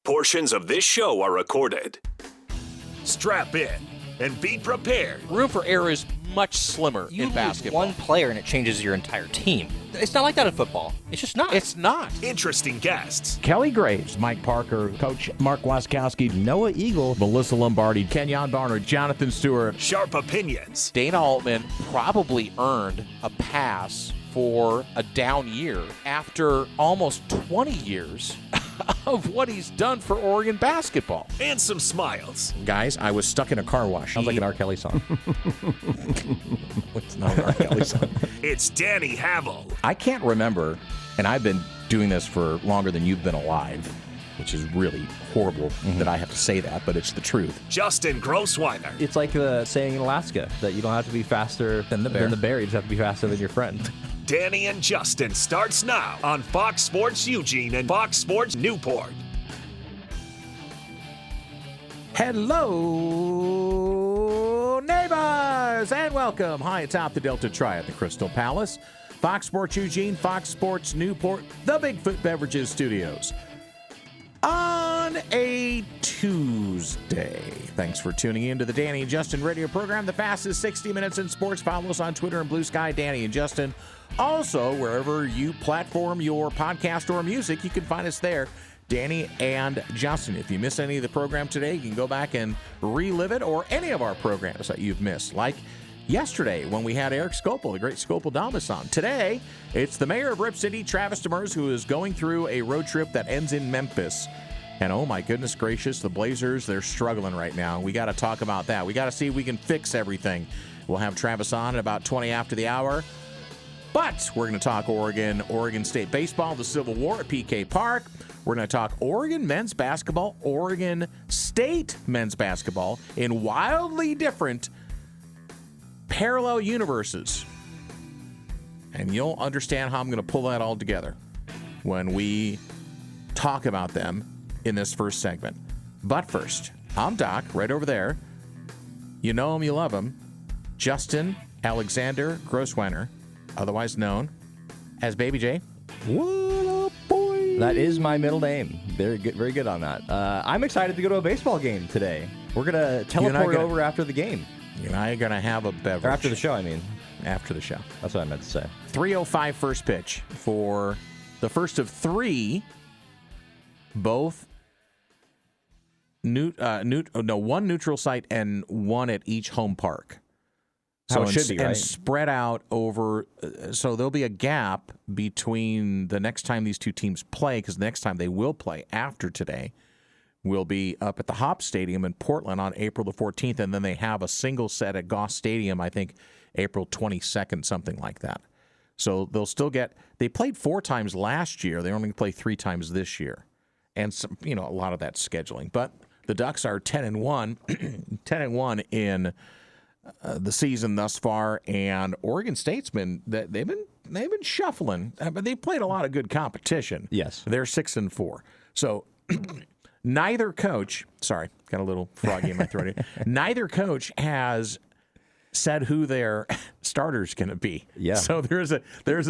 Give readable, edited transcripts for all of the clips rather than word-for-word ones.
Portions of this show are recorded. Strap in and be prepared. Room for error is much slimmer in basketball. One player and it changes your entire team. It's not like that in football. It's just not. It's not. Interesting guests. Kelly Graves, Mike Parker, Coach Mark Waskowski, Noah Eagle, Melissa Lombardi, Kenyon Barnard, Jonathan Stewart. Sharp opinions. Dana Altman probably earned a pass for a down year after almost 20 years of what he's done for Oregon basketball. And some smiles. Guys, I was stuck in a car wash. Sounds like an R. Kelly song. It's not an R. Kelly song. It's Danny Havel. I can't remember, and I've been doing this for longer than you've been alive, which is really horrible that I have to say that, but it's the truth. Justin Grossweiner. It's like the saying in Alaska that you don't have to be faster Than the bear. You just have to be faster than your friend. Danny and Justin starts now on Fox Sports Eugene and Fox Sports Newport. Hello, neighbors, and welcome high atop the Delta Triad, the Crystal Palace, Fox Sports Eugene, Fox Sports Newport, the Bigfoot Beverages Studios. On a Tuesday. Thanks for tuning in to the Danny and Justin radio program, the fastest 60 minutes in sports. Follow us on Twitter and Blue Sky, Danny and Justin. Also, wherever you platform your podcast or music, you can find us there, Danny and Justin. If you miss any of the program today, you can go back and relive it, or any of our programs that you've missed, like yesterday when we had Eric Scopel, the great Scopel Damas on. Today, it's the mayor of Rip City, Travis Demers, who is going through a road trip that ends in Memphis. And oh my goodness gracious, the Blazers, they're struggling right now. We got to talk about that. We got to see if we can fix everything. We'll have Travis on at about 20 after the hour. But we're going to talk Oregon State baseball, the Civil War at PK Park. We're going to talk Oregon men's basketball, Oregon State men's basketball in wildly different parallel universes. And you'll understand how I'm going to pull that all together when we talk about them in this first segment. But first, I'm Doc, right over there. You know him, you love him. Justin Alexander Grossweiner, otherwise known as Baby J. What up, boy? That is my middle name. Very good on that. I'm excited to go to a baseball game today. We're going to teleport over after the game. You and I are going to have a beverage. Or after the show, I mean. After the show. That's what I meant to say. 3:05 first pitch for the first of three, both one neutral site and one at each home park. How it should be, right? And spread out over, so there'll be a gap between the next time these two teams play, because the next time they will play after today will be up at the Hop Stadium in Portland on April the 14th, and then they have a single set at Goss Stadium, I think April 22nd, something like that. So they'll still get, they played 4 times last year, they only play 3 times this year. And some, a lot of that scheduling. But the Ducks are 10-1, 10-1 in the season thus far, and Oregon State's been shuffling, but they played a lot of good competition. Yes, they're 6-4. So neither coach, sorry, got a little froggy in my throat here. Neither coach has said who their starter's going to be. Yeah. So there's a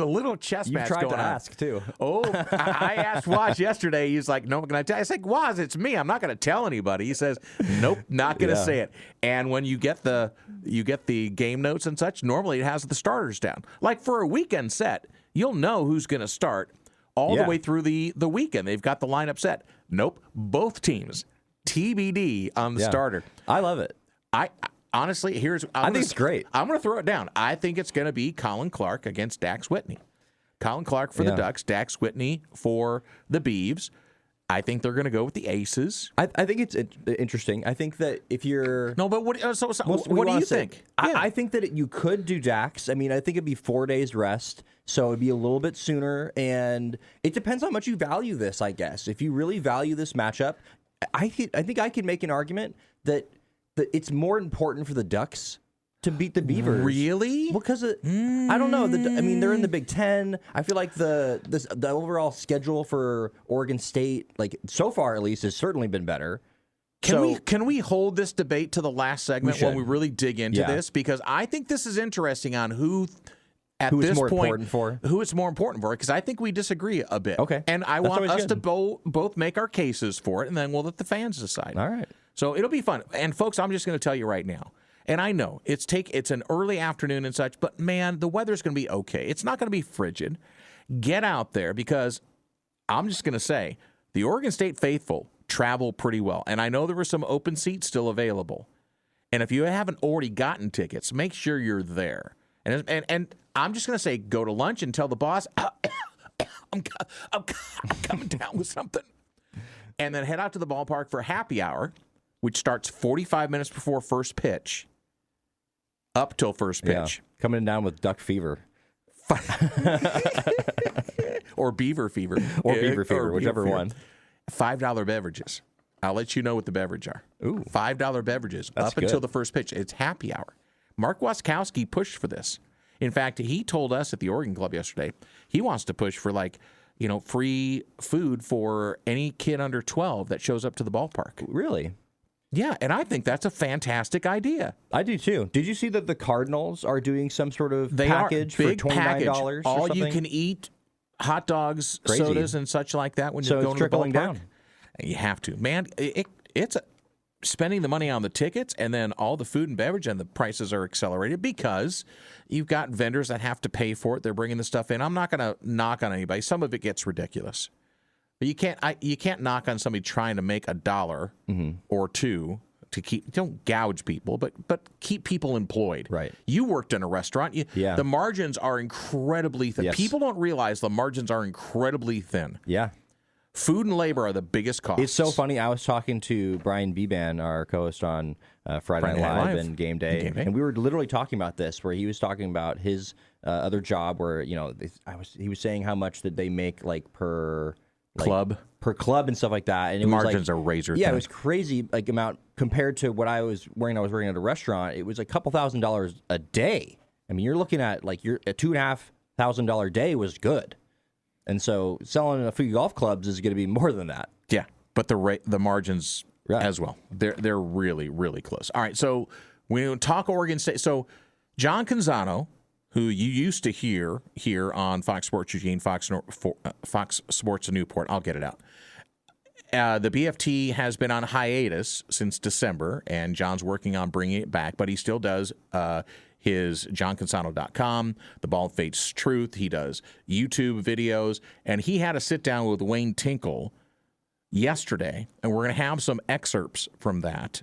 little chess match going on. You tried to ask too. Oh, I asked Waz yesterday. He's like, "No, can I tell?" I said, "Waz, it's me. I'm not going to tell anybody." He says, "Nope, not going to say it." And when you get the game notes and such, normally it has the starters down. Like for a weekend set, you'll know who's going to start all the way through the weekend. They've got the lineup set. Nope, both teams TBD on the starter. I love it. Honestly, I think it's great. I'm going to throw it down. I think it's going to be Colin Clark against Dax Whitney. Colin Clark for the Ducks, Dax Whitney for the Beavs. I think they're going to go with the Aces. I think it's interesting. I think that if you're... No, but what do you think? I think that you could do Dax. I mean, I think it'd be 4 days rest, so it'd be a little bit sooner, and it depends how much you value this, I guess. If you really value this matchup, I think I could make an argument that it's more important for the Ducks to beat the Beavers. Really? Because I don't know. They're in the Big Ten. I feel like the overall schedule for Oregon State, like so far at least, has certainly been better. Can we hold this debate to the last segment when we really dig into this? Because I think this is interesting on who at Who it's this more point, important for? who it's more important for, because I think we disagree a bit. Okay. And I That's want always us to good. both make our cases for it, and then we'll let the fans decide. All right. So it'll be fun. And folks, I'm just going to tell you right now. And I know it's an early afternoon and such, but man, the weather's going to be okay. It's not going to be frigid. Get out there, because I'm just going to say the Oregon State faithful travel pretty well. And I know there were some open seats still available. And if you haven't already gotten tickets, make sure you're there. And I'm just going to say, go to lunch and tell the boss, I'm coming down with something. And then head out to the ballpark for happy hour, which starts 45 minutes before first pitch, up till first pitch. Yeah. Coming down with duck fever. Or beaver fever. Or beaver fever, whichever fever. one. $5 beverages. I'll let you know what the beverage are. Ooh. $5 beverages That's up until good. the first pitch. It's happy hour. Mark Wasikowski pushed for this. In fact, he told us at the Oregon Club yesterday he wants to push for free food for any kid under 12 that shows up to the ballpark. Really? Yeah, and I think that's a fantastic idea. I do too. Did you see that the Cardinals are doing some sort of They package are big for $29 package. or All something? you can eat, hot dogs, Crazy. sodas, and such like that when So you're it's going to the trickling ballpark. down. You have to, man. It's spending the money on the tickets, and then all the food and beverage, and the prices are accelerated because you've got vendors that have to pay for it. They're bringing the stuff in. I'm not going to knock on anybody. Some of it gets ridiculous, but you can't knock on somebody trying to make $1 or $2 to keep. Don't gouge people, but keep people employed. Right. You worked in a restaurant. Yeah. The margins are incredibly thin. Yes. People don't realize the margins are incredibly thin. Yeah. Food and labor are the biggest costs. It's so funny. I was talking to Brian Beban, our co-host on Friday Night Live and Game Day, and we were literally talking about this, where he was talking about his other job, where he was saying how much that they make per club and stuff like that, and The margins are razor thin. Yeah, it was crazy amount compared to what I was working at a restaurant. It was a couple $1,000s a day. I mean, you're looking at a $2,500 day was good. And so selling a few golf clubs is going to be more than that. Yeah, but the margins Right. as well. They're really, really close. All right, so when we talk Oregon State, so John Canzano, who you used to hear here on Fox Sports Eugene, Fox Sports Newport, I'll get it out. The BFT has been on hiatus since December, and John's working on bringing it back, but he still does his johncansano.com, The Bald Faced Truth. He does YouTube videos, and he had a sit-down with Wayne Tinkle yesterday, and we're going to have some excerpts from that,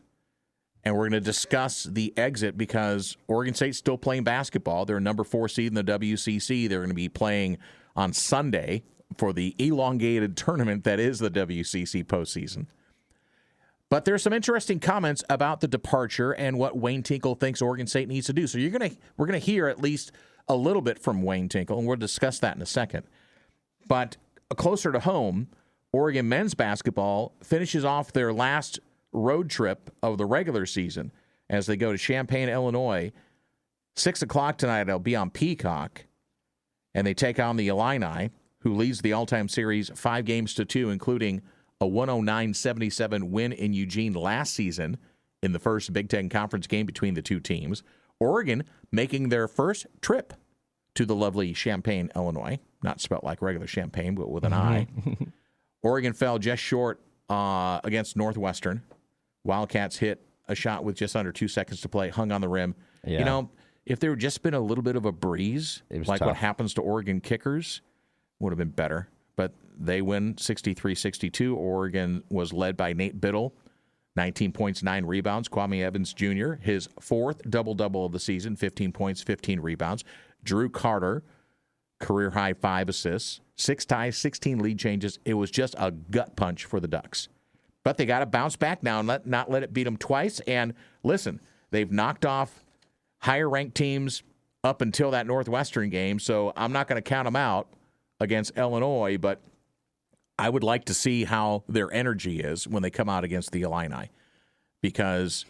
and we're going to discuss the exit because Oregon State's still playing basketball. They're number 4 seed in the WCC. They're going to be playing on Sunday for the elongated tournament that is the WCC postseason. But there's some interesting comments about the departure and what Wayne Tinkle thinks Oregon State needs to do. So we're gonna hear at least a little bit from Wayne Tinkle, and we'll discuss that in a second. But closer to home, Oregon men's basketball finishes off their last road trip of the regular season as they go to Champaign, Illinois. 6 o'clock tonight, it'll be on Peacock, and they take on the Illini, who leads the all-time series 5-2, including a 109-77 win in Eugene last season in the first Big Ten Conference game between the two teams. Oregon making their first trip to the lovely Champaign, Illinois. Not spelt like regular champagne, but with an I. Oregon fell just short against Northwestern. Wildcats hit a shot with just under 2 seconds to play, hung on the rim. Yeah. You know, if there had just been a little bit of a breeze, like tough. what happens to Oregon kickers, would have been better. But they win 63-62. Oregon was led by Nate Biddle, 19 points, 9 rebounds. Kwame Evans Jr., his 4th double-double of the season, 15 points, 15 rebounds. Drew Carter, career-high 5 assists, 6 ties, 16 lead changes. It was just a gut punch for the Ducks. But they got to bounce back now and not let it beat them twice. And listen, they've knocked off higher-ranked teams up until that Northwestern game, so I'm not going to count them out against Illinois, but I would like to see how their energy is when they come out against the Illini, because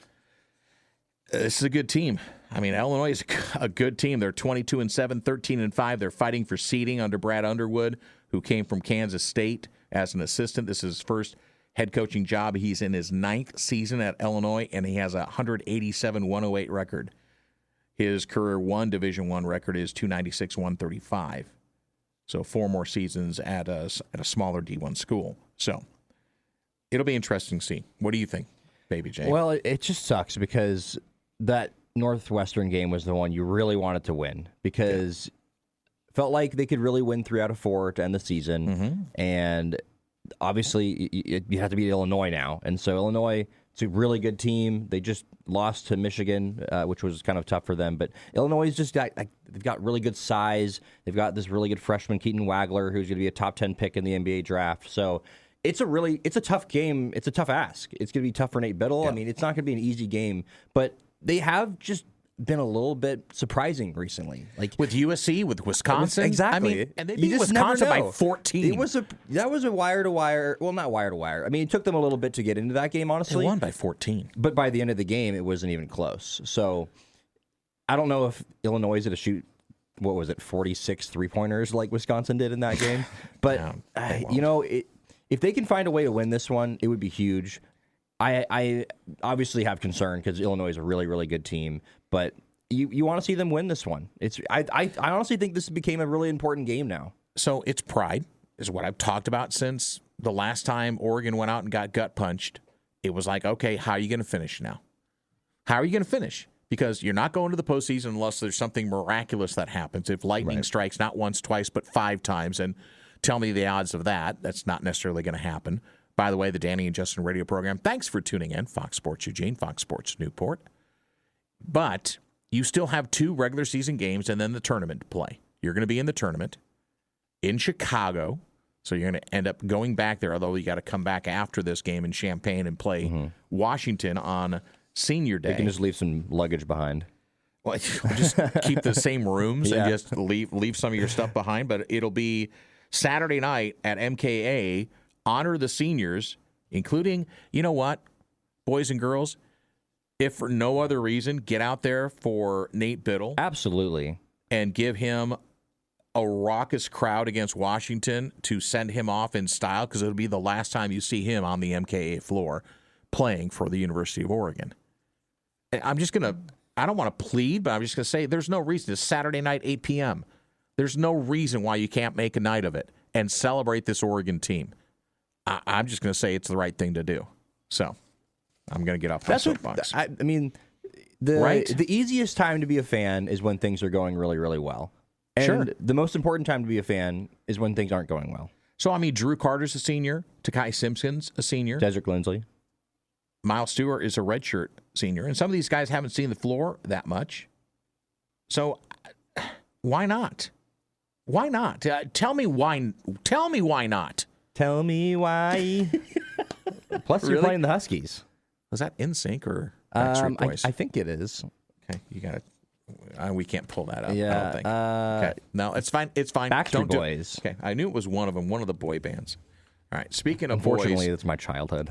this is a good team. I mean, Illinois is a good team. They're 22-7, 13-5. They're fighting for seeding under Brad Underwood, who came from Kansas State as an assistant. This is his first head coaching job. He's in his 9th season at Illinois, and he has a 187-108 record. His career one Division I record is 296-135. So 4 more seasons at a smaller D1 school. So it'll be interesting to see. What do you think, Baby J? Well, it just sucks because that Northwestern game was the one you really wanted to win because felt like they could really win 3 out of 4 to end the season. And obviously you have to beat Illinois now. And so Illinois, it's a really good team. They just lost to Michigan, which was kind of tough for them. But Illinois is just they've got really good size. They've got this really good freshman, Keaton Wagler, who's going to be a top 10 pick in the NBA draft. So it's a tough game. It's a tough ask. It's going to be tough for Nate Biddle. Yeah. I mean, it's not going to be an easy game, but they have just been a little bit surprising recently, like with USC, with Wisconsin. Exactly. I mean, and they beat Wisconsin by 14. That was a wire to wire. Well, not wire to wire. I mean, it took them a little bit to get into that game. Honestly, they won by 14. But by the end of the game, it wasn't even close. So I don't know if Illinois is going to shoot. What was it, 46 3-pointers like Wisconsin did in that game? But if they can find a way to win this one, it would be huge. I obviously have concern because Illinois is a really, really good team, but you want to see them win this one. I honestly think this became a really important game now. So it's pride, is what I've talked about since the last time Oregon went out and got gut punched. It was like, okay, how are you going to finish now? How are you going to finish? Because you're not going to the postseason unless there's something miraculous that happens. If lightning strikes not once, twice, but 5 times, and tell me the odds of that. That's not necessarily going to happen. By the way, the Danny and Justin radio program, thanks for tuning in. Fox Sports Eugene, Fox Sports Newport. But you still have 2 regular season games and then the tournament to play. You're going to be in the tournament in Chicago, so you're going to end up going back there, although you got to come back after this game in Champaign and play Washington on Senior Day. You can just leave some luggage behind. Well, just keep the same rooms and just leave some of your stuff behind. But it'll be Saturday night at MKA. Honor the seniors, including, you know what, boys and girls, if for no other reason, get out there for Nate Biddle. Absolutely. And give him a raucous crowd against Washington to send him off in style, because it'll be the last time you see him on the MKA floor playing for the University of Oregon. I'm just going to, I don't want to plead, but I'm just going to say there's no reason. It's Saturday night, 8 p.m. There's no reason why you can't make a night of it and celebrate this Oregon team. I'm just going to say it's the right thing to do. So I'm going to get off my soapbox. I mean, the easiest time to be a fan is when things are going really, really well. And the most important time to be a fan is when things aren't going well. So, I mean, Drew Carter's a senior. Takai Simpson's a senior. Desiree Lindsley. Miles Stewart is a redshirt senior. And some of these guys haven't seen the floor that much. So why not? Why not? Tell me why. Tell me why not. Tell me why. Plus, you're playing the Huskies. Was that NSYNC or Backstreet Boys? I think it is. Okay, you got it. We can't pull that up. Yeah. I don't think. Okay. No, it's fine. It's fine. Backstreet Boys. Okay, I knew it was one of them. One of the boy bands. All right. Speaking of Unfortunately, boys, it's my childhood.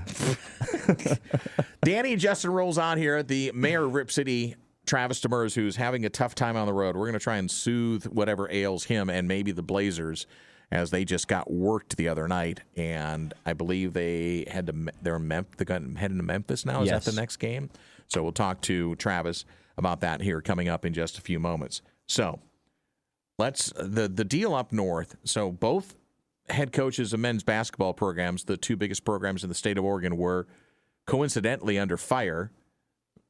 Danny and Justin rolls on here. The mayor of Rip City, Travis Demers, who's having a tough time on the road. We're going to try and soothe whatever ails him and maybe the Blazers, as they just got worked the other night, and I believe they had to. They're heading to Memphis now. Is that the next game? So we'll talk to Travis about that here coming up in just a few moments. So let's the deal up north. So both head coaches of men's basketball programs, the 2 biggest programs in the state of Oregon, were coincidentally under fire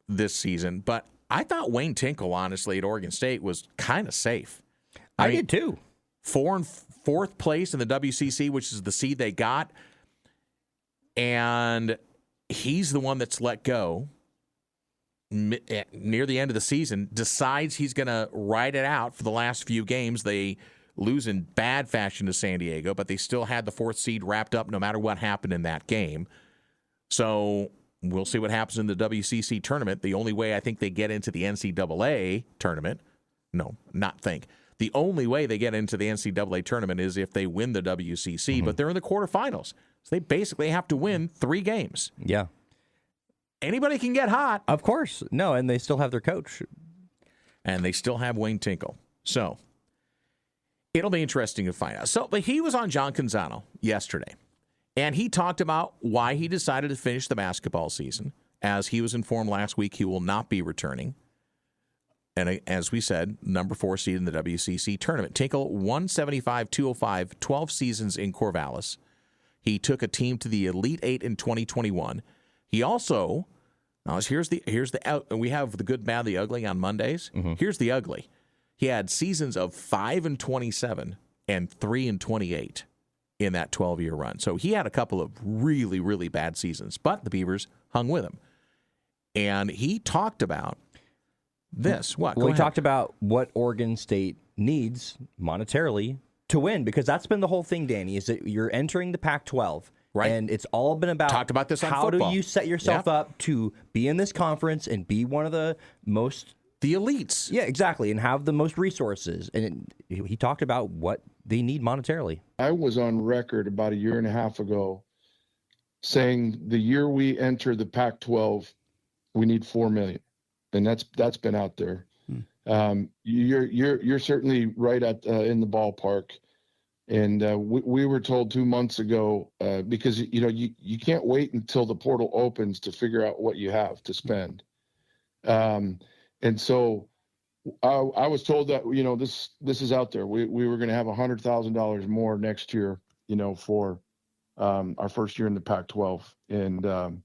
this season. But I thought Wayne Tinkle, honestly, at Oregon State was kind of safe. I did too. 4th place in the WCC, which is the seed they got. And he's the one that's let go near the end of the season, decides he's going to ride it out for the last few games. They lose in bad fashion to San Diego, but they still had the 4th seed wrapped up no matter what happened in that game. So we'll see what happens in the WCC tournament. The only way I think they get into the NCAA tournament, the only way they get into the NCAA tournament is if they win the WCC, but they're in the quarterfinals. So they basically have to win 3 games. Yeah. Anybody can get hot. Of course. No, and they still have their coach. And they still have Wayne Tinkle. So it'll be interesting to find out. So, but he was on John Canzano yesterday, and he talked about why he decided to finish the basketball season. As he was informed last week, he will not be returning. And as we said, number 4 seed in the WCC tournament. Tinkle, 175-205, 12 seasons in Corvallis. He took a team to the Elite Eight in 2021. He also, here's the we have the good, bad, the ugly on Mondays. Here's the ugly. He had seasons of 5-27 and 3-28 in that 12-year run. So he had a couple of really, really bad seasons, but the Beavers hung with him. And he talked about this. What? Well, he talked about what Oregon State needs monetarily to win, because that's been the whole thing, Danny, is that you're entering the Pac-12. Right. And it's all been about, talked about this on how football. do you set yourself up to be in this conference and be one of the most... The elites. Yeah, exactly, and have the most resources. And he talked about what they need monetarily. I was on record about a year and a half ago saying the year we enter the Pac-12, we need $4 million, and that's been out there. You're certainly right at in the ballpark, and we were told 2 months ago because you can't wait until the portal opens to figure out what you have to spend, and so I was told that this is out there. We were going to have $100,000 more next year, for our first year in the Pac-12, and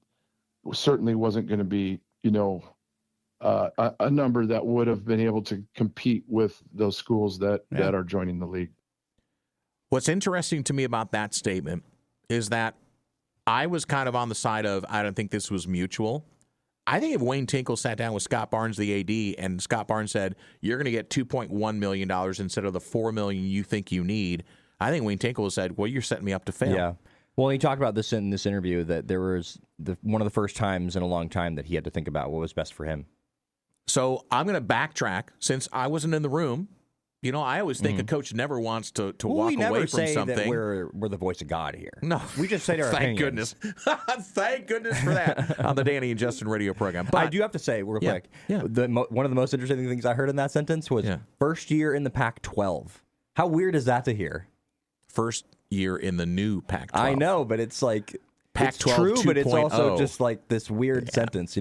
certainly wasn't going to be a number that would have been able to compete with those schools that are joining the league. What's interesting to me about that statement is that I was kind of on the side of, I don't think this was mutual. I think if Wayne Tinkle sat down with Scott Barnes, the AD, and Scott Barnes said, you're going to get $2.1 million instead of the $4 million you think you need, I think Wayne Tinkle said, well, you're setting me up to fail. Yeah. Well, he talked about this in this interview, that there was one of the first times in a long time that he had to think about what was best for him. So I'm going to backtrack. Since I wasn't in the room, I always think a coach never wants to walk away from something. That we're the voice of God here. No, we just say our thank opinions. goodness. Thank goodness for that on the Danny and Justin radio program. But I do have to say, real quick, one of the most interesting things I heard in that sentence was first year in the Pac-12. How weird is that to hear? First year in the new Pac-12. I know, but it's like Pac-12 it's true, but it's also 2.0. just like this weird sentence,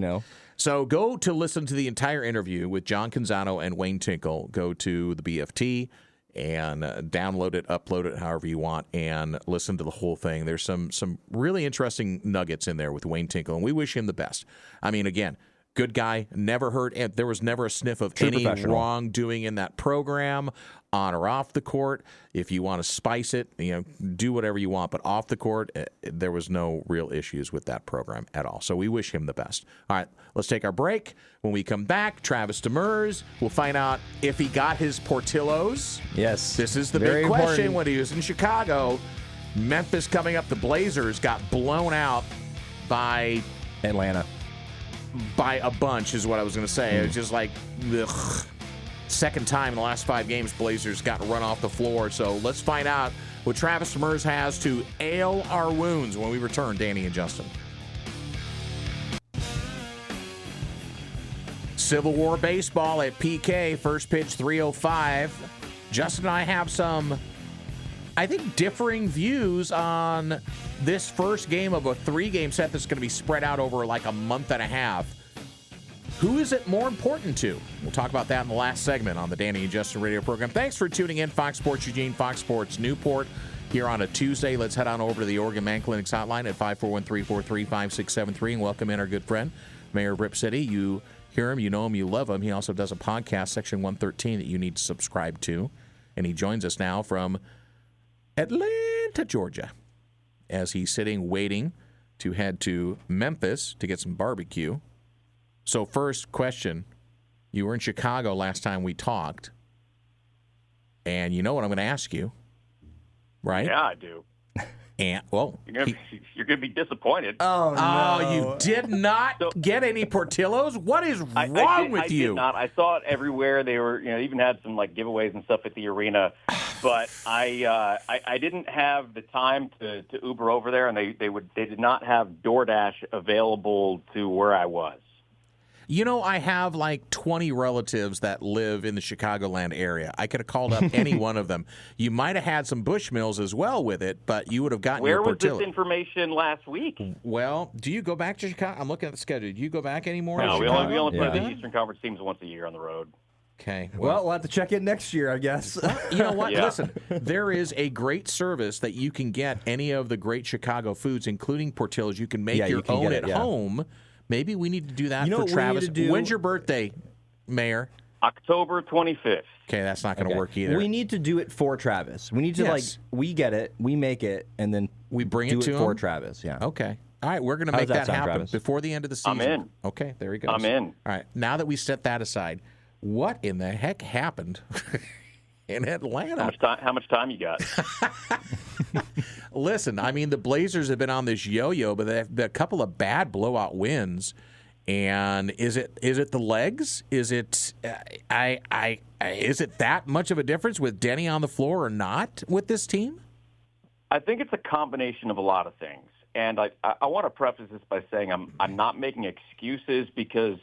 So go to listen to the entire interview with John Canzano and Wayne Tinkle. Go to the BFT and download it, upload it, however you want, and listen to the whole thing. There's some really interesting nuggets in there with Wayne Tinkle, and we wish him the best. I mean, again, good guy, never heard, and there was never a sniff of any wrongdoing in that program, on or off the court. If you want to spice it, do whatever you want, but off the court, there was no real issues with that program at all. So we wish him the best. All right, let's take our break. When we come back, Travis Demers, we'll find out if he got his Portillos. Yes. This is the Very big question. important. When he was in Chicago, Memphis coming up, the Blazers got blown out by Atlanta. By a bunch is what I was going to say. It was just like, ugh. Second time in the last 5 games, Blazers got run off the floor. So let's find out what Travis Demers has to ail our wounds when we return, Danny and Justin. Civil War baseball at PK, first pitch 3:05. Justin and I have some, I think, differing views on this first game of a 3-game set that's going to be spread out over like a month and a half. Who is it more important to? We'll talk about that in the last segment on the Danny and Justin radio program. Thanks for tuning in. Fox Sports Eugene, Fox Sports Newport here on a Tuesday. Let's head on over to the Oregon Man Clinic's hotline at 541-343-5673 and welcome in our good friend, Mayor of Rip City. You hear him, you know him, you love him. He also does a podcast, Section 113, that you need to subscribe to. And he joins us now from Atlanta, Georgia, as he's sitting waiting to head to Memphis to get some barbecue. So first question, you were in Chicago last time we talked, and you know what I'm going to ask you, right? Yeah, I do. And well, you're gonna be disappointed. Oh, no. You did not get any Portillos? What is wrong with you? I did not. I saw it everywhere. They were, even had some like giveaways and stuff at the arena, but I didn't have the time to Uber over there, and they did not have DoorDash available to where I was. I have like 20 relatives that live in the Chicagoland area. I could have called up any one of them. You might have had some Bushmills as well with it, but you would have gotten your Portillo. Where was this information last week? Well, do you go back to Chicago? I'm looking at the schedule. Do you go back anymore? No, we only play Yeah. the Eastern Conference teams once a year on the road. Okay. Well, we'll have to check in next year, I guess. You know what? Yeah. Listen, there is a great service that you can get any of the great Chicago foods, including Portillo's. You can make Yeah, your you can own get at it, yeah. home. Maybe we need to do that You know for what we need Travis. to do? When's your birthday, Mayor? October 25th. Okay, that's not going to Okay. work either. We need to do it for Travis. We need to Yes. we get it, we make it, and then We bring do it to for him? Travis. Yeah. Okay. All right, we're going to How make does that that sound, happen Travis? before the end of the season. I'm in. Okay, there he goes. I'm in. All right, now that we set that aside, what in the heck happened in Atlanta? How much time you got? Listen, I mean, the Blazers have been on this yo-yo, but they've had a couple of bad blowout wins. And is it the legs? Is it is it that much of a difference with Denny on the floor or not with this team? I think it's a combination of a lot of things. And I want to preface this by saying I'm not making excuses because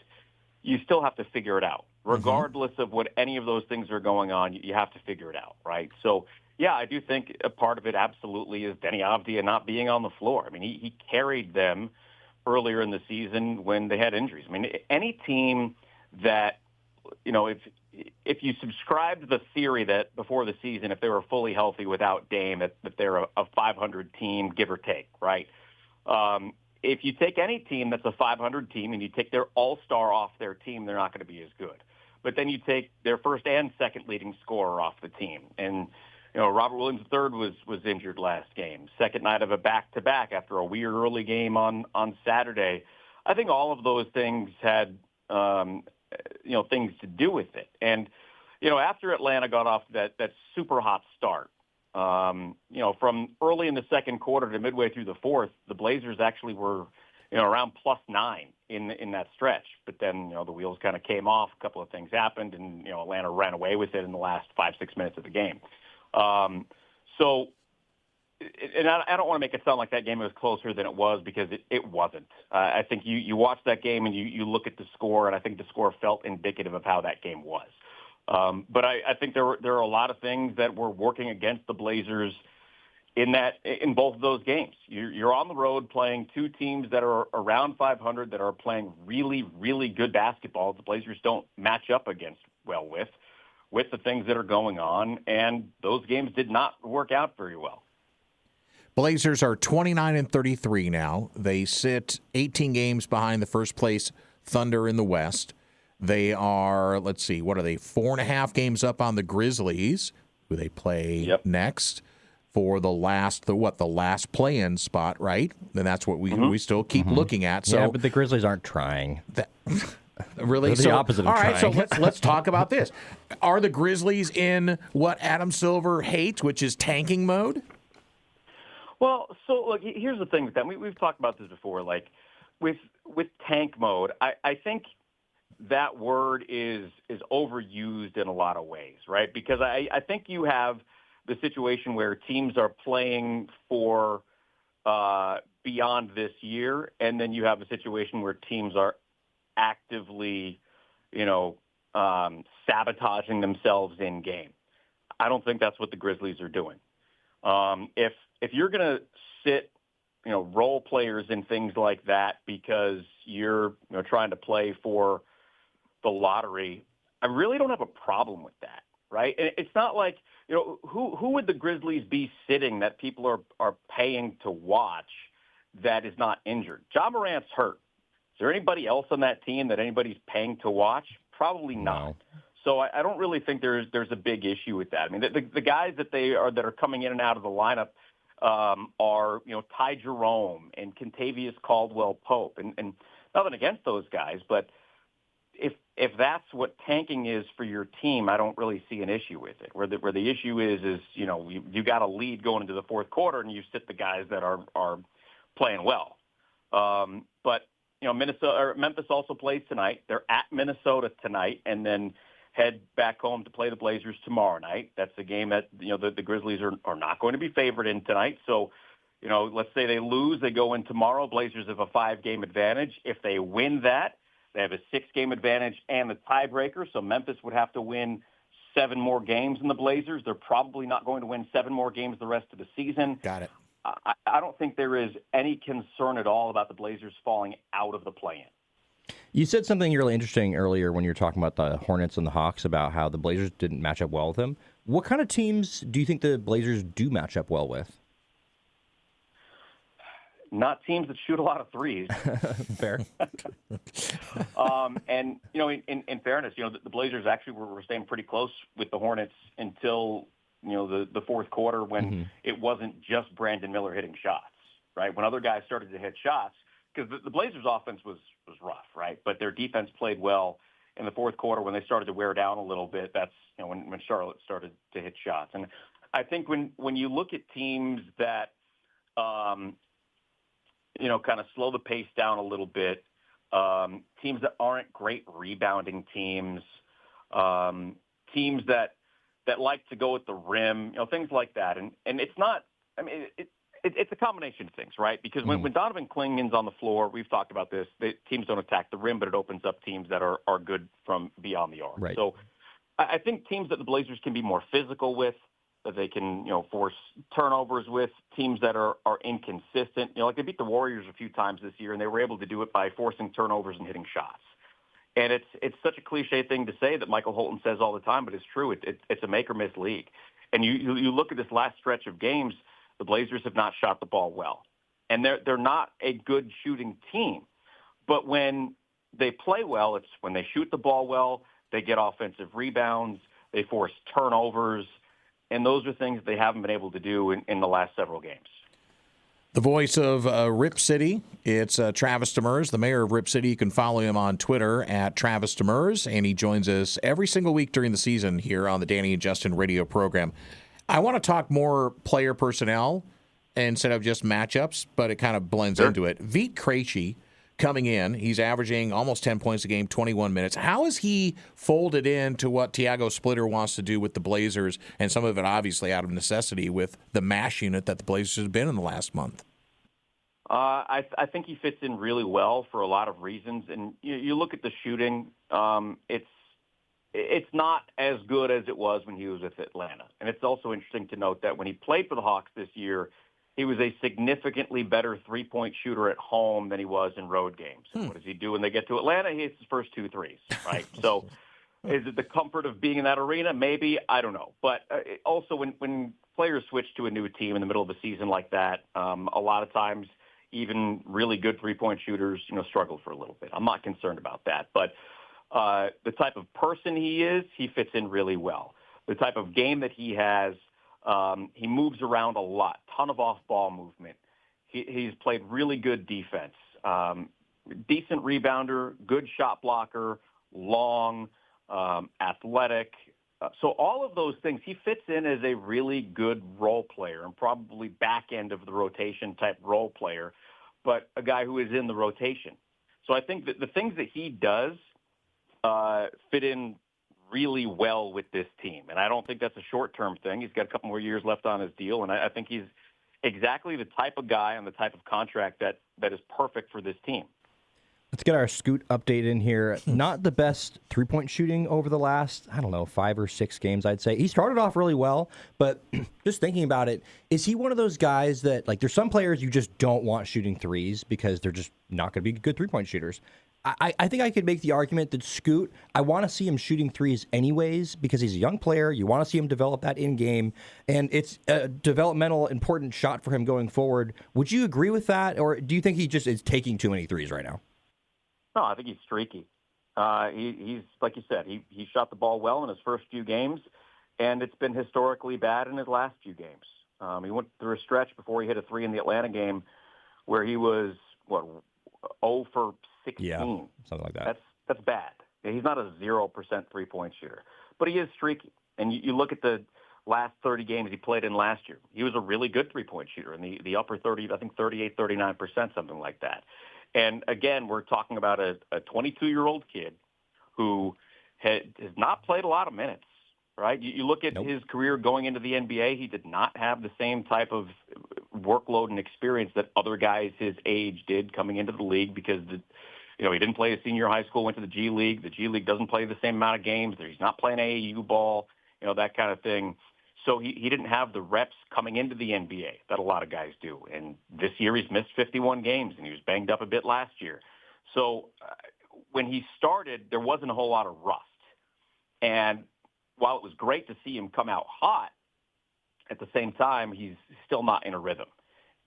you still have to figure it out. Regardless of what any of those things are going on, you have to figure it out, right? So, yeah, I do think a part of it absolutely is Denny Avdia not being on the floor. I mean, he carried them earlier in the season when they had injuries. I mean, any team that, you know, if you subscribe to the theory that before the season, if they were fully healthy without Dame, that they're a 500 team, give or take, right? If you take any team that's a 500 team and you take their all-star off their team, they're not going to be as good. But then you take their first and second leading scorer off the team. And, you know, Robert Williams III was injured last game, second night of a back-to-back after a weird early game on Saturday. I think all of those things had, things to do with it. And, you know, after Atlanta got off that super hot start, from early in the second quarter to midway through the fourth, the Blazers actually were, around +9 in that stretch. But then, the wheels kind of came off. A couple of things happened, and, Atlanta ran away with it in the last 5-6 minutes of the game. And I don't want to make it sound like that game was closer than it was, because it wasn't. I think you watch that game and you look at the score, and I think the score felt indicative of how that game was. But I think there are a lot of things that were working against the Blazers in both of those games. You're on the road playing two teams that are around 500 that are playing really, really good basketball. The Blazers don't match up against well with the things that are going on, and those games did not work out very well. Blazers are 29-33 now. They sit 18 games behind the first place Thunder in the West. They are, let's see, what are they, 4.5 games up on the Grizzlies, who they play next for the last play-in spot, right? And that's what we still keep looking at. So, yeah, but the Grizzlies aren't trying. Really, They're the opposite of all right, trying. so let's talk about this. Are the Grizzlies in what Adam Silver hates, which is tanking mode? Well, so look, here's the thing with that. We've talked about this before. Like with tank mode, I think that word is overused in a lot of ways, right? Because I think you have the situation where teams are playing for beyond this year, and then you have a situation where teams are actively, sabotaging themselves in game. I don't think that's what the Grizzlies are doing. If you're going to sit, role players and things like that because you're trying to play for the lottery, I really don't have a problem with that, right? And it's not like, who would the Grizzlies be sitting that people are paying to watch that is not injured? Ja Morant's hurt. Is there anybody else on that team that anybody's paying to watch? Probably not. No. So I don't really think there's a big issue with that. I mean, the guys that are coming in and out of the lineup are Ty Jerome and Kentavious Caldwell-Pope, and nothing against those guys, but if that's what tanking is for your team, I don't really see an issue with it. Where the issue is you got a lead going into the fourth quarter and you sit the guys that are playing well. But Memphis also plays tonight. They're at Minnesota tonight, and then head back home to play the Blazers tomorrow night. That's a game that the Grizzlies are not going to be favored in tonight. So, let's say they lose, they go in tomorrow. Blazers have a 5-game advantage. If they win that, they have a 6-game advantage and the tiebreaker. So Memphis would have to win 7 more games than the Blazers. They're probably not going to win 7 more games the rest of the season. Got it. I don't think there is any concern at all about the Blazers falling out of the play-in. You said something really interesting earlier when you were talking about the Hornets and the Hawks about how the Blazers didn't match up well with them. What kind of teams do you think the Blazers do match up well with? Not teams that shoot a lot of threes. Fair. And, in fairness, the Blazers actually were staying pretty close with the Hornets until, the fourth quarter when it wasn't just Brandon Miller hitting shots, right? When other guys started to hit shots, because the Blazers' offense was rough, right? But their defense played well in the fourth quarter when they started to wear down a little bit. That's, when Charlotte started to hit shots. And I think when you look at teams that, kind of slow the pace down a little bit, teams that aren't great rebounding teams, teams that like to go at the rim, things like that. And it's not, it's a combination of things, right? Because when Donovan Klingen's on the floor, we've talked about this, teams don't attack the rim, but it opens up teams that are good from beyond the arc. Right. So I think teams that the Blazers can be more physical with, that they can, force turnovers with, teams that are inconsistent. Like they beat the Warriors a few times this year, and they were able to do it by forcing turnovers and hitting shots. And it's such a cliche thing to say that Michael Holton says all the time, but it's true. It's a make or miss league. And you look at this last stretch of games, the Blazers have not shot the ball well, and they're not a good shooting team. But when they play well, it's when they shoot the ball well, they get offensive rebounds, they force turnovers. And those are things that they haven't been able to do in the last several games. The voice of Rip City, it's Travis Demers, the mayor of Rip City. You can follow him on Twitter at Travis Demers, and he joins us every single week during the season here on the Danny and Justin radio program. I want to talk more player personnel instead of just matchups, but it kind of blends into it. Vit Krejci coming in, he's averaging almost 10 points a game, 21 minutes. How is he folded into what Tiago Splitter wants to do with the Blazers, and some of it obviously out of necessity with the MASH unit that the Blazers have been in the last month? I think he fits in really well for a lot of reasons. And you look at the shooting, it's not as good as it was when he was with Atlanta. And it's also interesting to note that when he played for the Hawks this year, he was a significantly better three-point shooter at home than he was in road games. What does he do when they get to Atlanta? He hits his first 2 threes, right? So is it the comfort of being in that arena? Maybe. I don't know. But also when players switch to a new team in the middle of a season like that, a lot of times even really good three-point shooters, struggle for a little bit. I'm not concerned about that. But the type of person he is, he fits in really well. The type of game that he has, he moves around a lot, ton of off-ball movement. He's played really good defense, decent rebounder, good shot blocker, long, athletic. So all of those things, he fits in as a really good role player and probably back end of the rotation type role player, but a guy who is in the rotation. So I think that the things that he does fit in really well with this team. And I don't think that's a short-term thing. He's got a couple more years left on his deal, and I think he's exactly the type of guy on the type of contract that is perfect for this team. Let's get our Scoot update in here. Not the best three-point shooting over the last, 5 or 6 games, I'd say. He started off really well, but just thinking about it, is he one of those guys that, there's some players you just don't want shooting threes because they're just not going to be good three-point shooters. I think I could make the argument that Scoot, I want to see him shooting threes anyways because he's a young player. You want to see him develop that in-game, and it's a developmental, important shot for him going forward. Would you agree with that, or do you think he just is taking too many threes right now? No, I think he's streaky. He's like you said, he shot the ball well in his first few games, and it's been historically bad in his last few games. He went through a stretch before he hit a three in the Atlanta game where he was, 0 for 16. Yeah, something like that. That's bad. He's not a 0% three-point shooter, but he is streaky. And you look at the last 30 games he played in last year. He was a really good three-point shooter in the upper 30, I think 38, 39%, something like that. And again, we're talking about a 22-year-old kid who has not played a lot of minutes, right? You look at his career going into the NBA, he did not have the same type of workload and experience that other guys his age did coming into the league because, he didn't play his senior high school, went to the G League. The G League doesn't play the same amount of games. He's not playing AAU ball, that kind of thing. So he didn't have the reps coming into the NBA that a lot of guys do. And this year he's missed 51 games, and he was banged up a bit last year. So when he started, there wasn't a whole lot of rust. And while it was great to see him come out hot, at the same time, he's still not in a rhythm.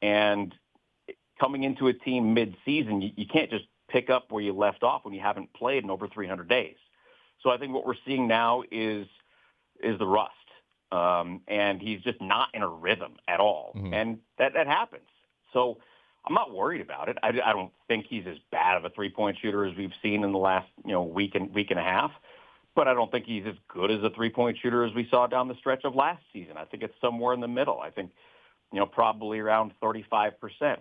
And coming into a team mid-season, you can't just pick up where you left off when you haven't played in over 300 days. So I think what we're seeing now is the rust. And he's just not in a rhythm at all. Mm-hmm. And that happens. So I'm not worried about it. I don't think he's as bad of a three-point shooter as we've seen in the last week and a half. But I don't think he's as good as a three-point shooter as we saw down the stretch of last season. I think it's somewhere in the middle. I think, probably around 35%,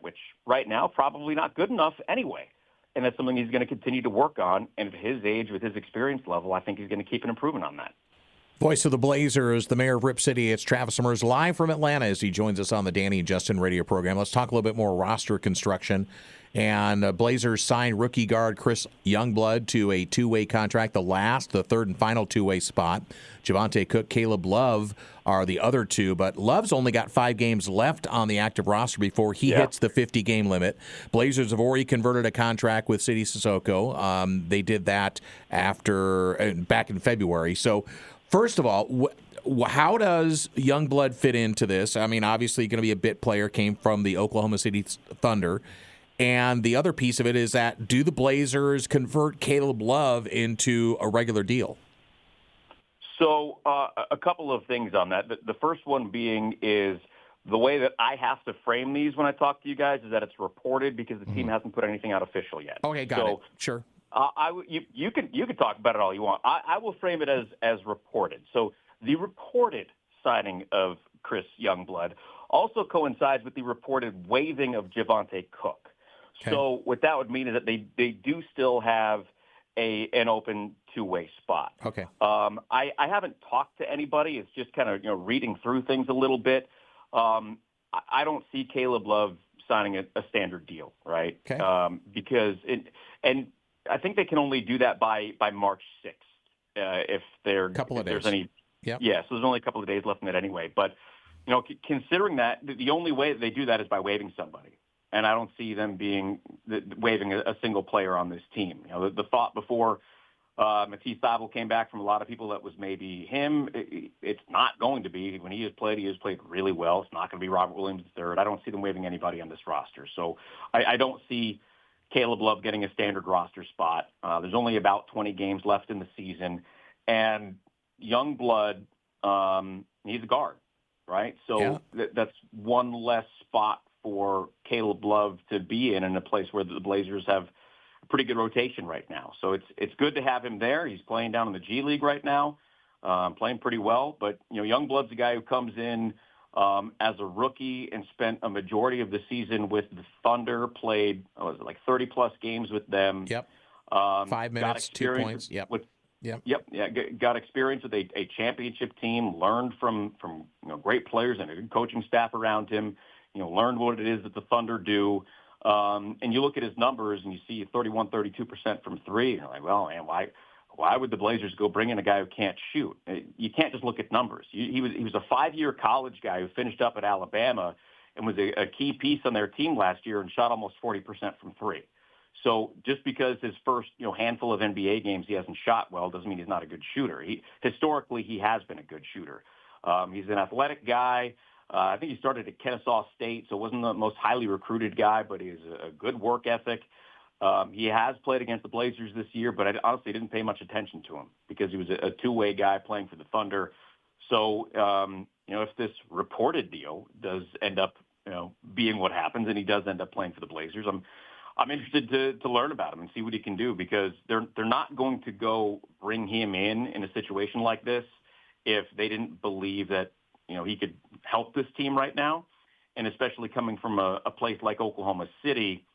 which right now probably not good enough anyway. And that's something he's going to continue to work on. And at his age, with his experience level, I think he's going to keep improving on that. Voice of the Blazers, the mayor of Rip City, it's Travis Demers live from Atlanta as he joins us on the Danny and Justin radio program. Let's talk a little bit more roster construction. And Blazers signed rookie guard Chris Youngblood to a two-way contract, the third and final two-way spot. Javonte Cook, Caleb Love are the other two, but Love's only got 5 games left on the active roster before he hits the 50-game limit. Blazers have already converted a contract with Sidy Cissoko. They did that back in February. So, first of all, how does Youngblood fit into this? I mean, obviously going to be a bit player, came from the Oklahoma City Thunder. And the other piece of it is that, do the Blazers convert Caleb Love into a regular deal? So a couple of things on that. The first one being is the way that I have to frame these when I talk to you guys is that it's reported because the team hasn't put anything out official yet. Okay, got it. Sure. You can talk about it all you want. I will frame it as reported. So the reported signing of Chris Youngblood also coincides with the reported waiving of Javonte Cook. Okay. So what that would mean is that they do still have an open two-way spot. Okay. I haven't talked to anybody. It's just kind of reading through things a little bit. I don't see Caleb Love signing a standard deal, right? Okay. Because and I think they can only do that by March 6th if there's any. Yep. Yeah. So there's only a couple of days left in it anyway. But considering that, the only way that they do that is by waiving somebody. And I don't see them waiving a single player on this team. The thought before Matisse Thybulle came back from a lot of people that was maybe him. It's not going to be. When he has played really well. It's not going to be Robert Williams III. I don't see them waiving anybody on this roster. So I don't see Caleb Love getting a standard roster spot. There's only about 20 games left in the season. And Youngblood, he's a guard, right? So that's one less spot for Caleb Love to be in a place where the Blazers have a pretty good rotation right now. So it's good to have him there. He's playing down in the G League right now, playing pretty well. But, Youngblood's a guy who comes in as a rookie and spent a majority of the season with the Thunder, played, 30-plus games with them. Yep. 5 minutes, 2 points. Yep. Got experience with a championship team, learned from great players and a good coaching staff around him. Learned what it is that the Thunder do. And you look at his numbers and you see 32% from three. And you're like, well, man, why would the Blazers go bring in a guy who can't shoot? You can't just look at numbers. He was a 5-year college guy who finished up at Alabama and was a key piece on their team last year and shot almost 40% from three. So just because his first handful of NBA games he hasn't shot well doesn't mean he's not a good shooter. Historically, he has been a good shooter. He's an athletic guy. I think he started at Kennesaw State, so wasn't the most highly recruited guy, but he has a good work ethic. He has played against the Blazers this year, but I honestly didn't pay much attention to him because he was a two-way guy playing for the Thunder. So, if this reported deal does end up, being what happens, and he does end up playing for the Blazers, I'm interested to learn about him and see what he can do because they're not going to go bring him in a situation like this if they didn't believe that he could help this team right now, and especially coming from a place like Oklahoma City,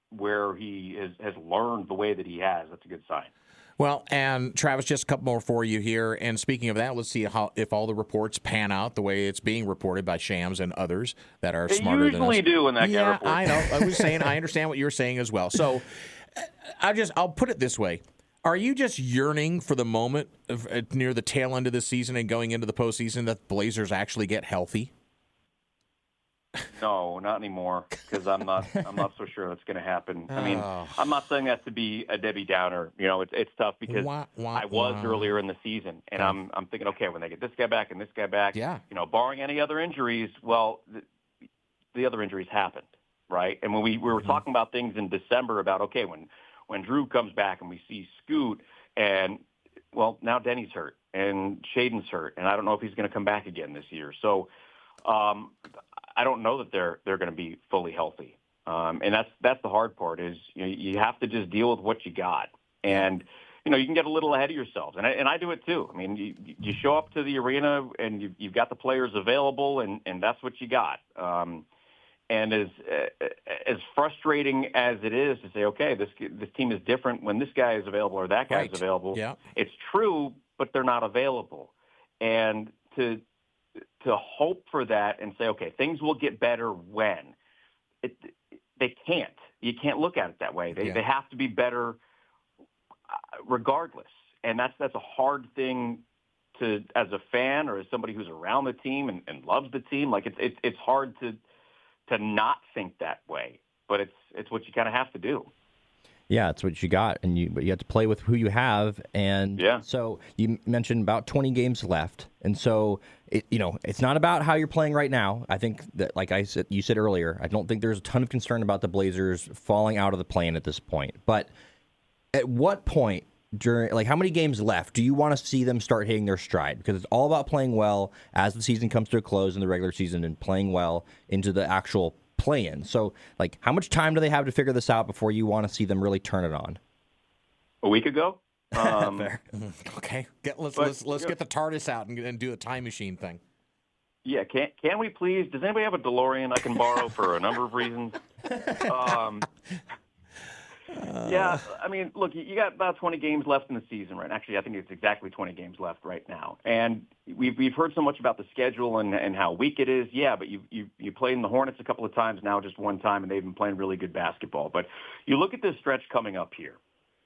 where he has learned the way that he has. That's a good sign. Well, and Travis, just a couple more for you here. And speaking of that, let's see if all the reports pan out the way it's being reported by Shams and others that are smarter than us. They usually do in that kind of report. I know. I was saying I understand what you're saying as well. So I'll put it this way. Are you just yearning for the moment near the tail end of the season and going into the postseason that the Blazers actually get healthy? No, not anymore, because I'm not so sure that's going to happen. I mean, I'm not saying that to be a Debbie Downer. You know, it's tough because I was earlier in the season, and I'm thinking, okay, when they get this guy back and this guy back, you know, barring any other injuries, well, the other injuries happened, right? And when we were talking about things in December about, okay, when Drew comes back and we see Scoot, and well, now Denny's hurt and Shaden's hurt, and I don't know if he's going to come back again this year. So I don't know that they're going to be fully healthy, and that's the hard part. Is you have to just deal with what you got, and you know you can get a little ahead of yourselves, and I do it too. I mean, you show up to the arena and you've got the players available, and that's what you got. And as frustrating as it is to say, okay, this team is different when this guy is available or that guy's available. Yeah. It's true, but they're not available. And to hope for that and say, okay, things will get better when they can't. You can't look at it that way. They have to be better regardless. And that's a hard thing to, as a fan or as somebody who's around the team and loves the team. Like it's hard to not think that way, but it's what you kind of have to do. Yeah, it's what you got, but you have to play with who you have, and so you mentioned about 20 games left, and so it's not about how you're playing right now. I think that, like you said earlier, I don't think there's a ton of concern about the Blazers falling out of the play-in at this point. But at what point how many games left do you want to see them start hitting their stride? Because it's all about playing well as the season comes to a close in the regular season and playing well into the actual play-in. So, how much time do they have to figure this out before you want to see them really turn it on? A week ago. Fair. Okay. Let's get the TARDIS out and do a time machine thing. Yeah. Can we please? Does anybody have a DeLorean I can borrow for a number of reasons? Yeah, I mean, look, you got about 20 games left in the season, right? Actually, I think it's exactly 20 games left right now. And we've heard so much about the schedule and how weak it is. Yeah, but you played in the Hornets a couple of times now, just one time, and they've been playing really good basketball. But you look at this stretch coming up here,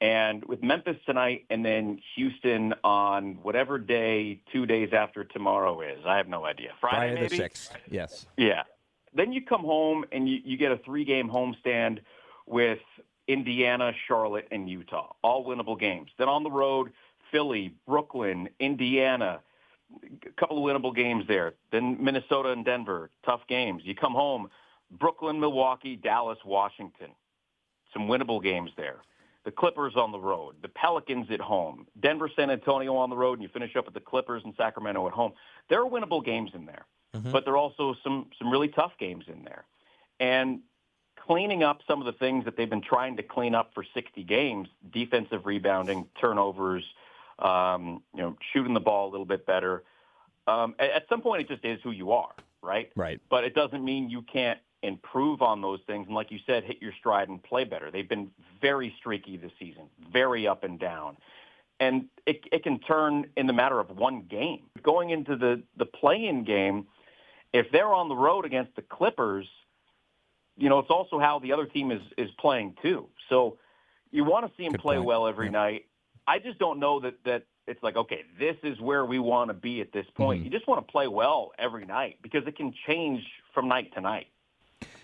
and with Memphis tonight and then Houston on whatever day 2 days after tomorrow is. I have no idea. Friday maybe? The 6th, yes. Yeah. Then you come home and you get a 3-game homestand with Indiana, Charlotte, and Utah, all winnable games. Then on the road, Philly, Brooklyn, Indiana, a couple of winnable games there. Then Minnesota and Denver, tough games. You come home, Brooklyn, Milwaukee, Dallas, Washington, some winnable games there. The Clippers on the road, the Pelicans at home, Denver, San Antonio on the road, and you finish up with the Clippers and Sacramento at home. There are winnable games in there, but there are also some really tough games in there. And cleaning up some of the things that they've been trying to clean up for 60 games, defensive rebounding, turnovers, shooting the ball a little bit better. At some point, it just is who you are, right? Right. But it doesn't mean you can't improve on those things. And like you said, hit your stride and play better. They've been very streaky this season, very up and down. And it can turn in the matter of one game. Going into the play-in game, if they're on the road against the Clippers, it's also how the other team is playing too. So you want to see them play well every night. I just don't know that it's like, okay, this is where we want to be at this point. You just want to play well every night because it can change from night to night.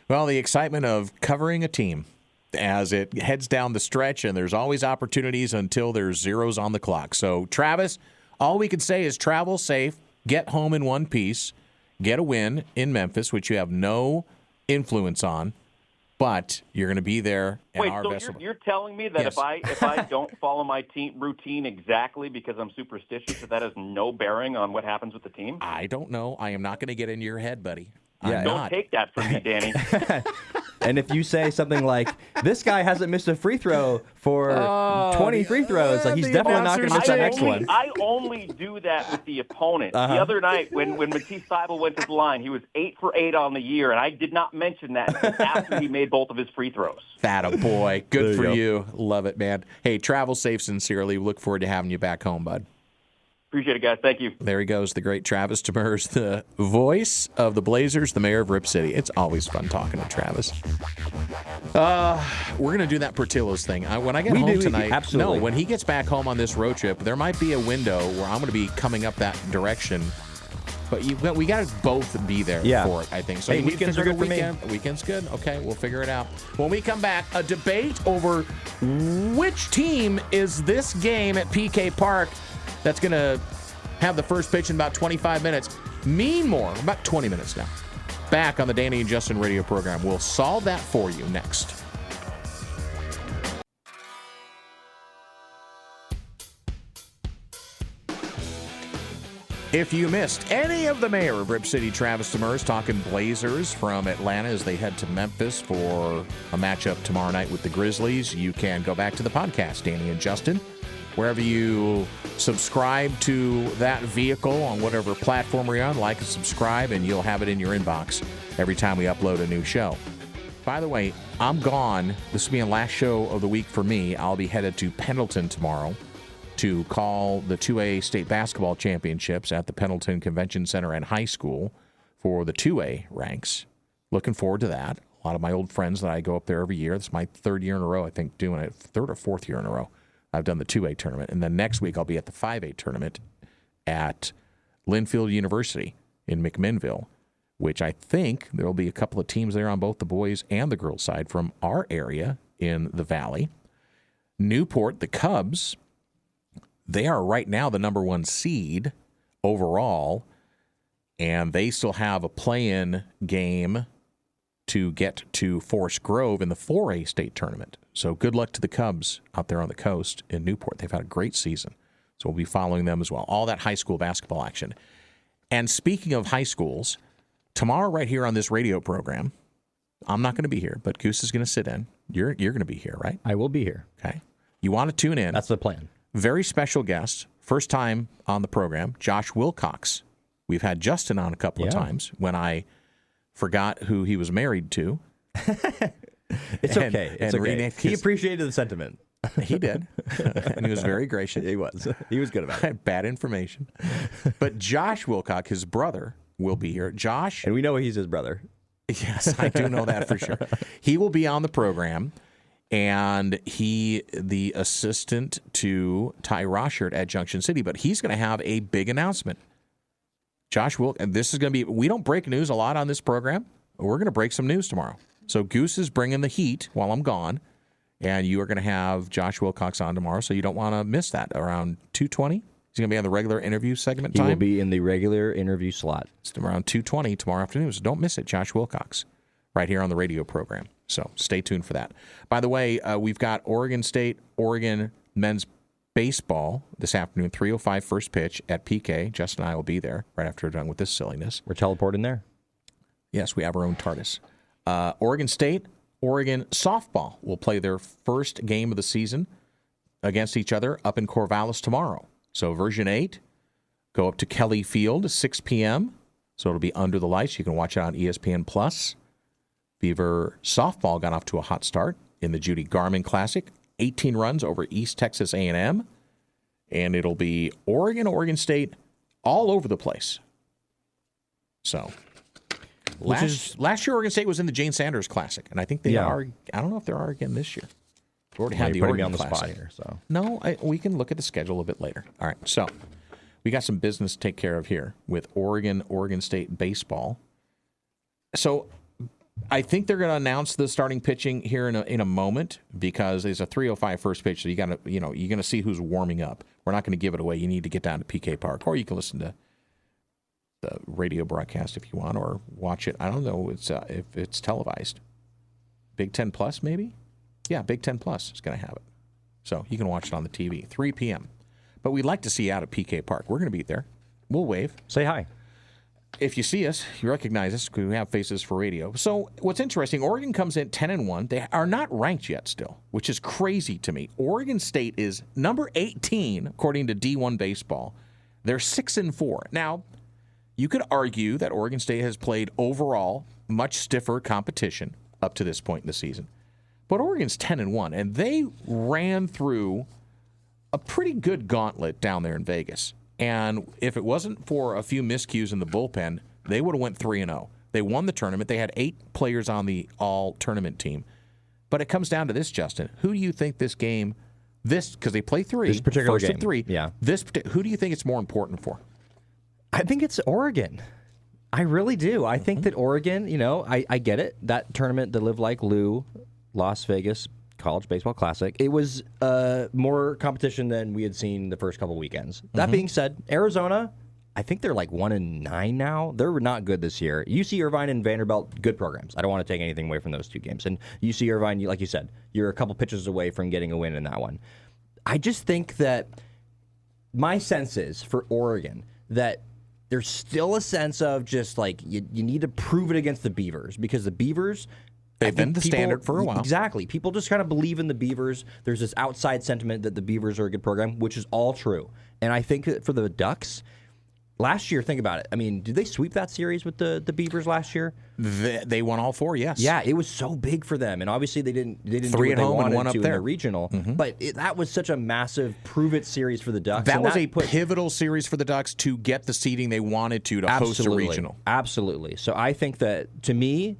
Well, the excitement of covering a team as it heads down the stretch, and there's always opportunities until there's zeros on the clock. So, Travis, all we can say is travel safe, get home in one piece, get a win in Memphis, which you have no influence on, but you're going to be there. Wait, so you're telling me that Yes. if I don't follow my team routine exactly because I'm superstitious, that has no bearing on what happens with the team? I don't know. I am not going to get into your head, buddy. Yeah, Don't take that from me, Danny. And if you say something like, this guy hasn't missed a free throw for 20 free throws, he's definitely not going to miss that next one. I only do that with the opponent. The other night when Matisse Thybulle went to the line, he was 8 for 8 on the year, and I did not mention that until after he made both of his free throws. That a boy. Good for go. you. Love it, man. Hey, travel safe sincerely. Look forward to having you back home, bud. Appreciate it, guys. Thank you. There he goes, the great Travis Demers, the voice of the Blazers, the mayor of Rip City. It's always fun talking to Travis. We're going to do that Portillo's thing. When I get home tonight, absolutely. No, when he gets back home on this road trip, there might be a window where I'm going to be coming up that direction But we got to both be there for it, I think. So hey, weekends are good for me. Weekend's good. Okay, we'll figure it out. When we come back, a debate over which team is this game at PK Park that's going to have the first pitch in about 25 minutes. Mean more, about 20 minutes now. Back on the Danny and Justin radio program. We'll solve that for you next. If you missed any of the mayor of Rip City, Travis Demers, talking Blazers from Atlanta as they head to Memphis for a matchup tomorrow night with the Grizzlies, you can go back to the podcast, Danny and Justin, wherever you subscribe to that vehicle on whatever platform you're on. Like and subscribe, and you'll have it in your inbox every time we upload a new show. By the way, I'm gone. This will be the last show of the week for me. I'll be headed to Pendleton tomorrow to call the 2A state basketball championships at the Pendleton Convention Center and High School for the 2A ranks. Looking forward to that. A lot of my old friends that I go up there every year. This is my third year in a row, I think, doing it. Third or fourth year in a row. I've done the 2A tournament. And then next week I'll be at the 5A tournament at Linfield University in McMinnville, which I think there will be a couple of teams there on both the boys and the girls side from our area in the Valley. Newport, the Cubs, they are right now the number 1 seed overall, and they still have a play-in game to get to Forest Grove in the 4A state tournament. So good luck to the Cubs out there on the coast in Newport. They've had a great season, so we'll be following them as well. All that high school basketball action. And speaking of high schools, tomorrow right here on this radio program, I'm not going to be here, but Goose is going to sit in. You're going to be here, right? I will be here. Okay. You want to tune in. That's the plan. Very special guest, first time on the program, Josh Wilcox. We've had Justin on a couple of times when I forgot who he was married to. It's okay. It's okay. He appreciated the sentiment. He did. And he was very gracious. He was. He was good about it. Bad information. But Josh Wilcox, his brother, will be here. Josh. And we know he's his brother. Yes, I do know that for sure. He will be on the program. And the assistant to Ty Rochert at Junction City, but he's going to have a big announcement. Josh will, and this is going to be, we don't break news a lot on this program. We're going to break some news tomorrow. So Goose is bringing the heat while I'm gone, and you are going to have Josh Wilcox on tomorrow, so you don't want to miss that. Around 2:20, he's going to be on the regular interview segment time. He will be in the regular interview slot. It's around 2:20 tomorrow afternoon, so don't miss it. Josh Wilcox, right here on the radio program. So stay tuned for that. By the way, we've got Oregon State, Oregon men's baseball this afternoon, 3:05 first pitch at PK. Justin and I will be there right after we're done with this silliness. We're teleporting there. Yes, we have our own TARDIS. Oregon State, Oregon softball will play their first game of the season against each other up in Corvallis tomorrow. So version 8, go up to Kelly Field, 6 p.m. So it'll be under the lights. You can watch it on ESPN+. Beaver softball got off to a hot start in the Judy Garman Classic. 18 runs over East Texas A&M. And it'll be Oregon State all over the place. So last year Oregon State was in the Jane Sanders Classic. And I think they are. I don't know if they are again this year. We already had the Oregon me on the Classic. spot here. So No, we can look at the schedule a bit later. All right, so we got some business to take care of here with Oregon State baseball. So I think they're going to announce the starting pitching here in a moment because there's a 3:05 first pitch, so you're going to see who's warming up. We're not going to give it away. You need to get down to PK Park, or you can listen to the radio broadcast if you want, or watch it. I don't know if it's televised. Big Ten Plus, maybe? Yeah, Big Ten Plus is going to have it. So you can watch it on the TV, 3 p.m. But we'd like to see you out at PK Park. We're going to be there. We'll wave. say hi. If you see us, you recognize us because we have faces for radio. So what's interesting, Oregon comes in 10-1. They are not ranked yet still, which is crazy to me. Oregon State is number 18, according to D1 Baseball. They're 6-4. Now, you could argue that Oregon State has played overall much stiffer competition up to this point in the season. But Oregon's 10-1, and they ran through a pretty good gauntlet down there in Vegas. And if it wasn't for a few miscues in the bullpen, they would have went 3-0. They won the tournament. They had 8 players on the all-tournament team. But it comes down to this, Justin. Who do you think this game, because they play 3, this particular first game, of 3, yeah. who do you think it's more important for? I think it's Oregon. I really do. I think that Oregon, I get it. That tournament, the Live Like Lou, Las Vegas College Baseball Classic, it was more competition than we had seen the first couple weekends. That being said, Arizona, I think they're like 1-9 now. They're not good this year. UC Irvine and Vanderbilt, good programs. I don't want to take anything away from those two games. And UC Irvine, like you said, you're a couple pitches away from getting a win in that one. I just think that my sense is for Oregon that there's still a sense of just like you need to prove it against the Beavers because the Beavers, they've been the standard for a while. Exactly. People just kind of believe in the Beavers. There's this outside sentiment that the Beavers are a good program, which is all true. And I think that for the Ducks, last year, think about it. I mean, did they sweep that series with the Beavers last year? They won all 4, yes. Yeah, it was so big for them, and obviously they didn't 3 do what at they home and wanted 1 up to there in the regional. But that was such a massive prove-it series for the Ducks. That was a pivotal series for the Ducks to get the seeding they wanted to host a regional. Absolutely. So I think that, to me,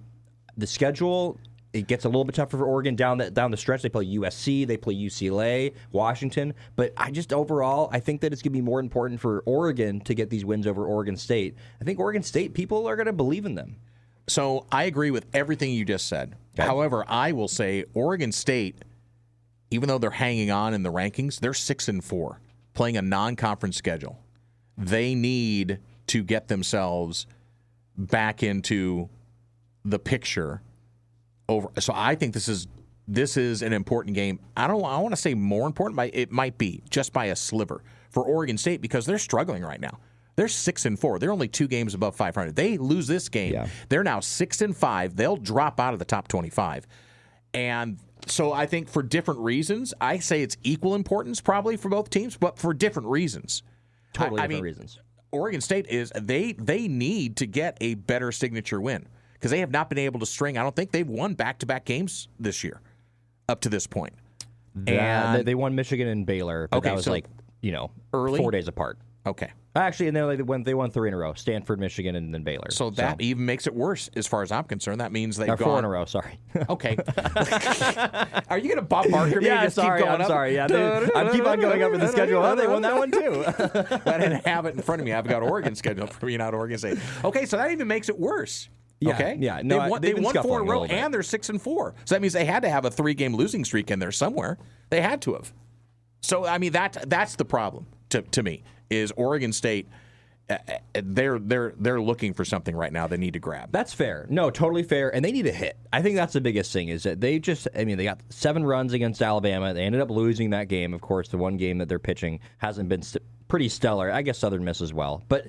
the schedule, it gets a little bit tougher for Oregon down the stretch. They play USC, they play UCLA, Washington. But I think that it's going to be more important for Oregon to get these wins over Oregon State. I think Oregon State, people are going to believe in them. So I agree with everything you just said. Okay. However, I will say Oregon State, even though they're hanging on in the rankings, they're 6-4, playing a non-conference schedule. They need to get themselves back into the picture. So I think this is an important game. I want to say more important, but it might be just by a sliver for Oregon State because they're struggling right now. They're 6-4. They're only 2 games above 500. They lose this game. They're now 6-5. They'll drop out of the top 25. And so I think for different reasons, I say it's equal importance probably for both teams, but for different reasons. Totally different reasons. Oregon State they need to get a better signature win because they have not been able to string. I don't think they've won back-to-back games this year up to this point. And they won Michigan and Baylor, but that was early 4 days apart. Okay. Actually, and they won 3 in a row: Stanford, Michigan, and then Baylor. So that even makes it worse, as far as I'm concerned. That means they've gone 4 in a row. Sorry. Okay. Are you going to Bob Barker me? Yeah, just keep going up? Sorry. Yeah, I keep on going up in the schedule. Oh, they won that one too. I didn't have it in front of me. I've got Oregon scheduled for me, not Oregon State. Okay, so that even makes it worse. Yeah, okay. Yeah. No, they won 4 in a row, and they're 6-4. So that means they had to have a 3-game losing streak in there somewhere. They had to have. So I mean that's the problem to me is Oregon State. They're looking for something right now they need to grab. That's fair. No, totally fair. And they need a hit. I think that's the biggest thing is that they got 7 runs against Alabama. They ended up losing that game. Of course, the one game that they're pitching hasn't been pretty stellar. I guess Southern Miss as well. But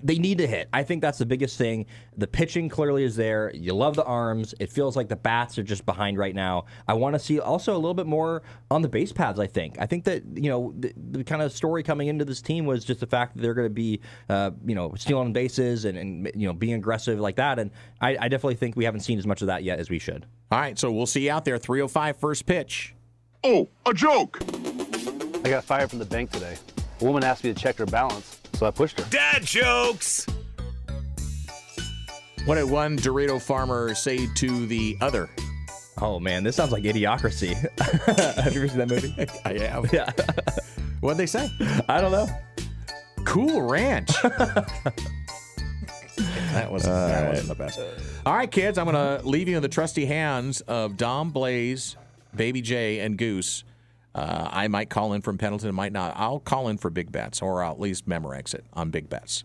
they need to hit. I think that's the biggest thing. The pitching clearly is there. You love the arms. It feels like the bats are just behind right now. I want to see also a little bit more on the base paths, I think. I think that, the kind of story coming into this team was just the fact that they're going to be, stealing bases and being aggressive like that. And I definitely think we haven't seen as much of that yet as we should. All right, so we'll see you out there. 3:05 first pitch. Oh, a joke! I got fired from the bank today. A woman asked me to check her balance, so I pushed her. Dad jokes! What did one Dorito farmer say to the other? Oh, man, this sounds like Idiocracy. Have you ever seen that movie? I have. Yeah. What'd they say? I don't know. Cool Ranch. That wasn't the best. All right, kids, I'm going to leave you in the trusty hands of Dom, Blaze, Baby J, and Goose. I might call in from Pendleton, might not. I'll call in for big bets, or I'll at least Memorex it on big bets.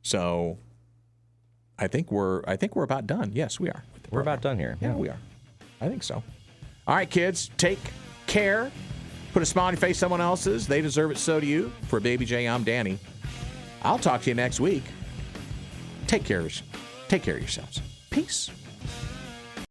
So I think we're about done. Yes, we are. We're about done here. Yeah, we are. I think so. All right, kids, take care. Put a smile on your face, someone else's. They deserve it, so do you. For Baby J, I'm Danny. I'll talk to you next week. Take care of yourselves. Peace.